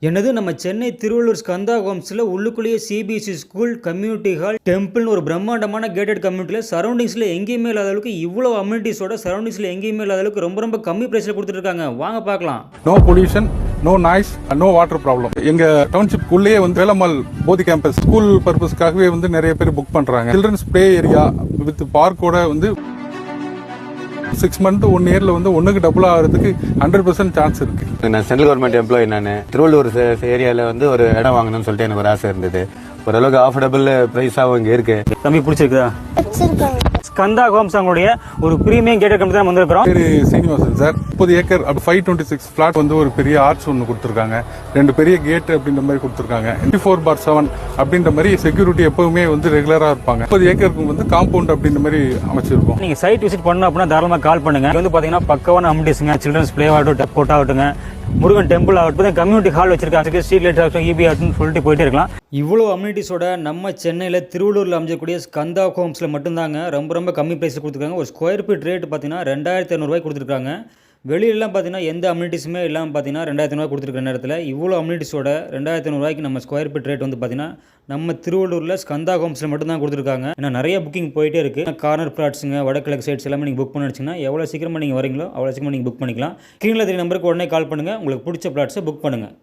என்னது நம்ம சென்னை திருவள்ளூர் ஸ்கந்தா ஹோம்ஸில் உள்ளுக்குள்ளேயே சிபிஎஸ்சி ஸ்கூல், கம்யூனிட்டி ஹால், டெம்பிள்னு ஒரு பிரம்மாண்டமான கேட்டட் கம்யூனிட்டியில் சரௌண்டிங்ஸில் எங்கேயுமே இல்லாத அளவுக்கு இவ்வளோ அம்யூனிட்டிஸோட சரௌண்டிங்ஸில் எங்கேயுமே இல்லாத அளவுக்கு ரொம்ப ரொம்ப கம்மி ப்ரைஸில் கொடுத்துருக்காங்க. வாங்க பார்க்கலாம். No pollution, no noise, no water problem. எங்க டவுன்ஷிப் உள்ளே வந்து வேலம்மாள் போதி கேம்பஸ் ஸ்கூல் பர்பஸ்க்காகவே வந்து நிறைய பேர் புக் பண்றாங்க. சில்ட்ரன்ஸ் பிளே ஏரியா வித் பார்க்கோட வந்து 6 month 1 yearல வந்து ஒன்னுக்கு டபுள் ஆகிறதுக்கு 100% சான்ஸ் இருக்கு. நான் சென்ட்ரல் கவர்மெண்ட் எம்ப்ளாயி. நான் திருவள்ளூர் ஏரியாவில் வந்து ஒரு இடம் வாங்கணும்னு சொல்லிட்டு எனக்கு ஒரு ஆசை இருந்தது. ஓரளவுக்கு அஃபோர்டபுள் பிரைஸாகவும் இங்கே இருக்கு. தம்பி பிடிச்சிருக்குதா? ஸ்கந்தா ஹோம்ஸ் அவங்களுடைய ஒரு பிரீமியம் கேட்டட் கம்பெனி தான் வந்திருக்கிறோம். பேரு சீனிவாசன் சார். 30 ஏக்கர் 526 பிளாட் வந்து ஒரு பெரிய ஆர்ச் ஒன்று கொடுத்துருக்காங்க. 2 பெரிய கேட் அப்படின்ற மாதிரி கொடுத்துருக்காங்க. 24/7 அப்படின்ற மாதிரி செக்யூரிட்டி எப்பவுமே வந்து ரெகுலரா இருப்பாங்க. 30 ஏக்கருக்கு வந்து காம்பவுண்ட் அப்படின்ற மாதிரி அமைச்சிருக்கோம். நீங்க சைட் விசிட் பண்ணணும் அப்படின்னா தாராளமாக கால் பண்ணுங்க. வந்து பாத்தீங்கன்னா பக்கவான அம்யூனிட்டிஸ்ங்க, சில்ட்ரன்ஸ் பிளே ஆகட்டும், டெப்போட் ஆகட்டுங்க, முருகன் டெம்பிள் ஆகட்டும், கம்யூனிட்டி ஹால் வச்சிருக்காங்க, ஸ்ட்ரீட் லைட் ஆகட்டும், இபி ஆகட்டும் சொல்லிட்டு போயிட்டே இருக்கலாம். இவ்வளோ அம்யூனிட்டிஸோட நம்ம சென்னையில் திருவள்ளூரில் அமைஞ்சக்கூடிய ஸ்கந்தா ஹோம்ஸில் மட்டும்தாங்க ரொம்ப ரொம்ப கம்மி ப்ரைஸில் கொடுத்துருக்காங்க. ஒரு ஸ்கொயர் ஃபீட் ரேட் பார்த்தீங்கன்னா 2500 கொடுத்துருக்காங்க. வெளியிலலாம் பார்த்தீங்கன்னா எந்த அம்யூனிட்டிஸுமே இல்லாமல் பார்த்தீங்கன்னா 2500 கொடுத்துருக்க நேரத்தில் இவ்வளோ அம்யூனிட்டிஸோட 2500 நம்ம ஸ்கொயர் ஃபீட் ரேட் வந்து பார்த்தீங்கன்னா நம்ம திருவள்ளூரில் ஸ்கந்தா ஹோம்ஸில் மட்டும்தான் கொடுத்துருக்காங்க. ஏன்னா நிறைய புக்கிங் போயிட்டே இருக்குது. கார்னர் பிளாட்ஸுங்க, வடகிழக்கு சைட்ஸ் எல்லாமே நீங்கள் புக் பண்ணி வச்சிங்கன்னா எவ்வளோ சீக்கிரமாக நீங்கள் வரீங்களோ அவ்வளோ சீக்கிரமாக நீங்கள் புக் பண்ணிக்கலாம். ஸ்க்ரீனில் தெரிய நம்பருக்கு உடனே கால் பண்ணுங்கள். உங்களுக்கு பிடிச்ச பிளாட்ஸை புக் பண்ணுங்கள்.